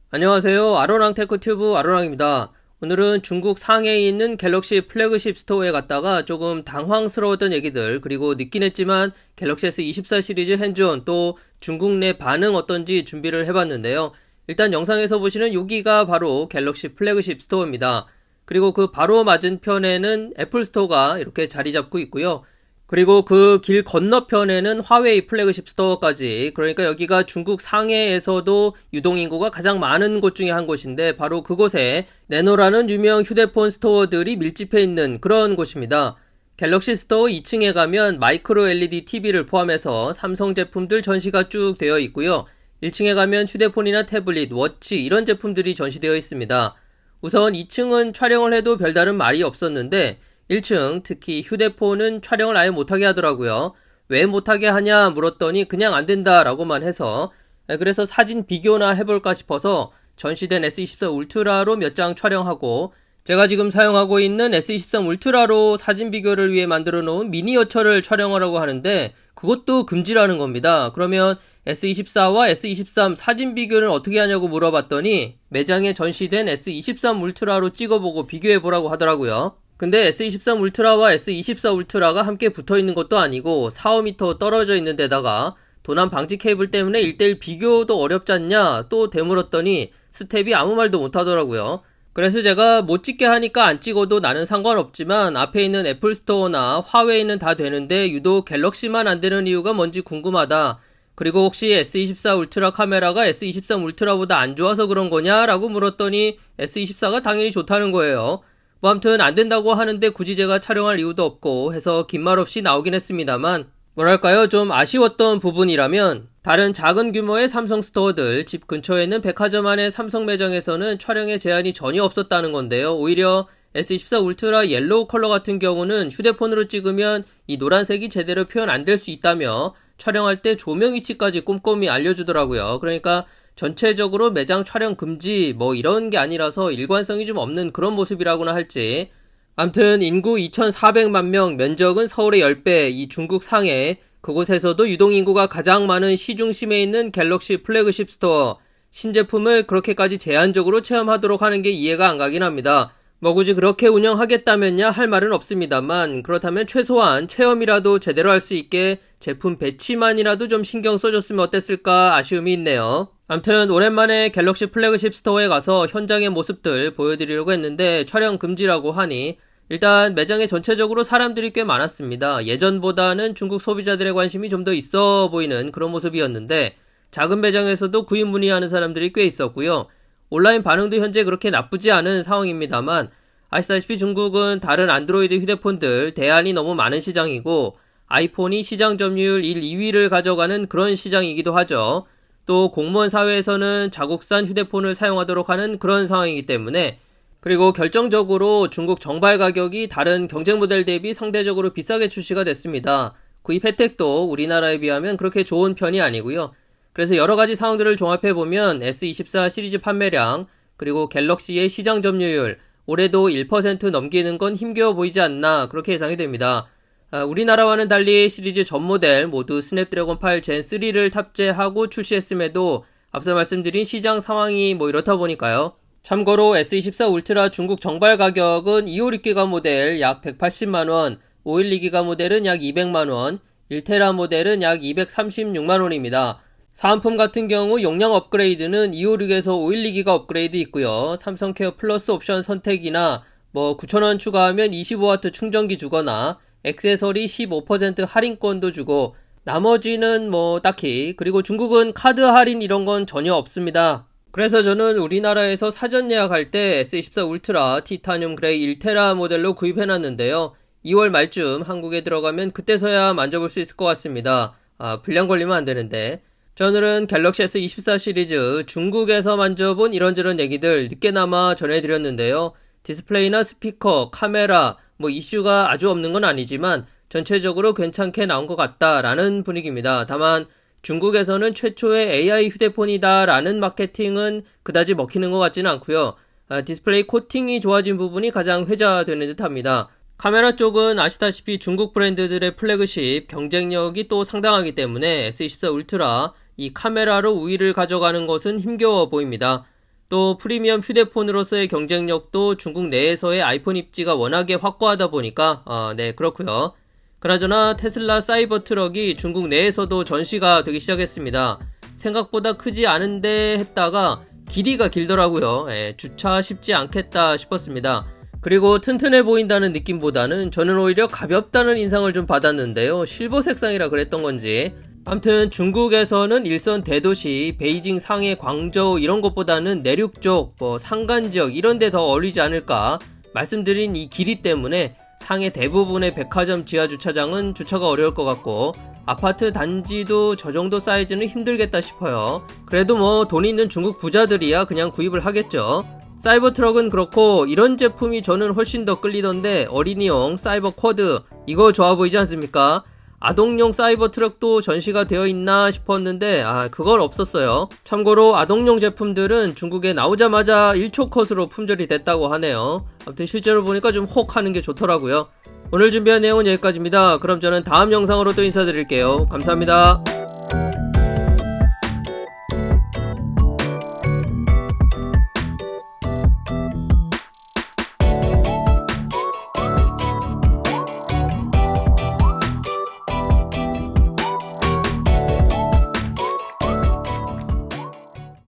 안녕하세요. 아로랑 테크튜브 아로랑입니다. 오늘은 중국 상해에 있는 갤럭시 플래그십 스토어에 갔다가 조금 당황스러웠던 얘기들, 그리고 늦긴 했지만 갤럭시 S24 시리즈 핸즈온 또 중국 내 반응 어떤지 준비를 해봤는데요. 일단 영상에서 보시는 여기가 바로 갤럭시 플래그십 스토어입니다. 그리고 그 바로 맞은편에는 애플 스토어가 이렇게 자리 잡고 있고요. 그리고 그 길 건너편에는 화웨이 플래그십 스토어까지, 그러니까 여기가 중국 상해에서도 유동인구가 가장 많은 곳 중에 한 곳인데 바로 그곳에 네노라는 유명 휴대폰 스토어들이 밀집해 있는 그런 곳입니다. 갤럭시 스토어 2층에 가면 마이크로 LED TV를 포함해서 삼성 제품들 전시가 쭉 되어 있고요. 1층에 가면 휴대폰이나 태블릿, 워치 이런 제품들이 전시되어 있습니다. 우선 2층은 촬영을 해도 별다른 말이 없었는데 1층 특히 휴대폰은 촬영을 아예 못하게 하더라고요. 왜 못하게 하냐 물었더니 그냥 안 된다라고만 해서, 그래서 사진 비교나 해볼까 싶어서 전시된 S24 울트라로 몇 장 촬영하고, 제가 지금 사용하고 있는 S23 울트라로 사진 비교를 위해 만들어 놓은 미니어처를 촬영하려고 하는데 그것도 금지라는 겁니다. 그러면 S24와 S23 사진 비교는 어떻게 하냐고 물어봤더니 매장에 전시된 S23 울트라로 찍어보고 비교해보라고 하더라고요. 근데 S23 울트라와 S24 울트라가 함께 붙어있는 것도 아니고 4~5m 떨어져 있는 데다가 도난 방지 케이블 때문에 1:1 비교도 어렵지 않냐 또 되물었더니 스텝이 아무 말도 못하더라고요. 그래서 제가 못 찍게 하니까 안 찍어도 나는 상관없지만 앞에 있는 애플 스토어나 화웨이는 다 되는데 유독 갤럭시만 안 되는 이유가 뭔지 궁금하다. 그리고 혹시 S24 울트라 카메라가 S23 울트라보다 안 좋아서 그런 거냐? 라고 물었더니 S24가 당연히 좋다는 거예요. 뭐 아무튼 안 된다고 하는데 굳이 제가 촬영할 이유도 없고 해서 긴 말 없이 나오긴 했습니다만, 뭐랄까요, 좀 아쉬웠던 부분이라면 다른 작은 규모의 삼성 스토어들, 집 근처에 있는 백화점 안의 삼성 매장에서는 촬영에 제한이 전혀 없었다는 건데요. 오히려 S24 울트라 옐로우 컬러 같은 경우는 휴대폰으로 찍으면 이 노란색이 제대로 표현 안 될 수 있다며 촬영할 때 조명 위치까지 꼼꼼히 알려주더라고요. 그러니까 전체적으로 매장 촬영 금지 뭐 이런 게 아니라서 일관성이 좀 없는 그런 모습이라고나 할지, 암튼 인구 2,400만 명, 면적은 서울의 10배, 이 중국 상해, 그곳에서도 유동인구가 가장 많은 시중심에 있는 갤럭시 플래그십 스토어, 신제품을 그렇게까지 제한적으로 체험하도록 하는 게 이해가 안 가긴 합니다. 뭐 굳이 그렇게 운영하겠다면야 할 말은 없습니다만, 그렇다면 최소한 체험이라도 제대로 할 수 있게 제품 배치만이라도 좀 신경 써줬으면 어땠을까 아쉬움이 있네요. 암튼 오랜만에 갤럭시 플래그십 스토어에 가서 현장의 모습들 보여드리려고 했는데 촬영 금지라고 하니 일단 매장에 전체적으로 사람들이 꽤 많았습니다. 예전보다는 중국 소비자들의 관심이 좀 더 있어 보이는 그런 모습이었는데 작은 매장에서도 구입 문의하는 사람들이 꽤 있었고요. 온라인 반응도 현재 그렇게 나쁘지 않은 상황입니다만, 아시다시피 중국은 다른 안드로이드 휴대폰들 대안이 너무 많은 시장이고 아이폰이 시장 점유율 1, 2위를 가져가는 그런 시장이기도 하죠. 또 공무원 사회에서는 자국산 휴대폰을 사용하도록 하는 그런 상황이기 때문에, 그리고 결정적으로 중국 정발 가격이 다른 경쟁 모델 대비 상대적으로 비싸게 출시가 됐습니다. 구입 혜택도 우리나라에 비하면 그렇게 좋은 편이 아니고요. 그래서 여러 가지 상황들을 종합해보면 S24 시리즈 판매량, 그리고 갤럭시의 시장 점유율, 올해도 1% 넘기는 건 힘겨워 보이지 않나 그렇게 예상이 됩니다. 우리나라와는 달리 시리즈 전 모델 모두 스냅드래곤 8 젠3를 탑재하고 출시했음에도 앞서 말씀드린 시장 상황이 뭐 이렇다 보니까요. 참고로 S24 울트라 중국 정발 가격은 256기가 모델 약 180만원, 512기가 모델은 약 200만원, 1테라 모델은 약 236만원입니다. 사은품 같은 경우 용량 업그레이드는 256에서 512기가 업그레이드 있고요. 삼성 케어 플러스 옵션 선택이나 뭐 9,000원 추가하면 25W 충전기 주거나 액세서리 15% 할인권도 주고, 나머지는 뭐 딱히, 그리고 중국은 카드 할인 이런 건 전혀 없습니다. 그래서 저는 우리나라에서 사전 예약할 때 S24 울트라 티타늄 그레이 1테라 모델로 구입해놨는데요. 2월 말쯤 한국에 들어가면 그때서야 만져볼 수 있을 것 같습니다. 불량 걸리면 안 되는데. 저 오늘은 갤럭시 S24 시리즈 중국에서 만져본 이런저런 얘기들 늦게나마 전해드렸는데요. 디스플레이나 스피커, 카메라, 뭐 이슈가 아주 없는 건 아니지만 전체적으로 괜찮게 나온 것 같다라는 분위기입니다. 다만 중국에서는 최초의 AI 휴대폰이다라는 마케팅은 그다지 먹히는 것 같지는 않고요. 디스플레이 코팅이 좋아진 부분이 가장 회자되는 듯합니다. 카메라 쪽은 아시다시피 중국 브랜드들의 플래그십 경쟁력이 또 상당하기 때문에 S24 울트라 이 카메라로 우위를 가져가는 것은 힘겨워 보입니다. 또 프리미엄 휴대폰으로서의 경쟁력도 중국 내에서의 아이폰 입지가 워낙에 확고하다 보니까 네, 그렇고요. 그나저나 테슬라 사이버 트럭이 중국 내에서도 전시가 되기 시작했습니다. 생각보다 크지 않은데 했다가 길이가 길더라고요. 주차 쉽지 않겠다 싶었습니다. 그리고 튼튼해 보인다는 느낌보다는 저는 오히려 가볍다는 인상을 좀 받았는데요. 실버 색상이라 그랬던 건지. 아무튼 중국에서는 일선 대도시 베이징, 상해, 광저우 이런 것보다는 내륙 쪽 산간 지역 이런 데 더 어울리지 않을까. 말씀드린 이 길이 때문에 상해 대부분의 백화점 지하 주차장은 주차가 어려울 것 같고 아파트 단지도 저 정도 사이즈는 힘들겠다 싶어요. 그래도 돈 있는 중국 부자들이야 그냥 구입을 하겠죠. 사이버 트럭은 그렇고 이런 제품이 저는 훨씬 더 끌리던데 어린이용 사이버 쿼드 이거 좋아 보이지 않습니까? 아동용 사이버 트럭도 전시가 되어 있나 싶었는데 그건 없었어요. 참고로 아동용 제품들은 중국에 나오자마자 1초 컷으로 품절이 됐다고 하네요. 아무튼 실제로 보니까 좀 혹 하는 게 좋더라고요. 오늘 준비한 내용은 여기까지입니다. 그럼 저는 다음 영상으로 또 인사드릴게요. 감사합니다.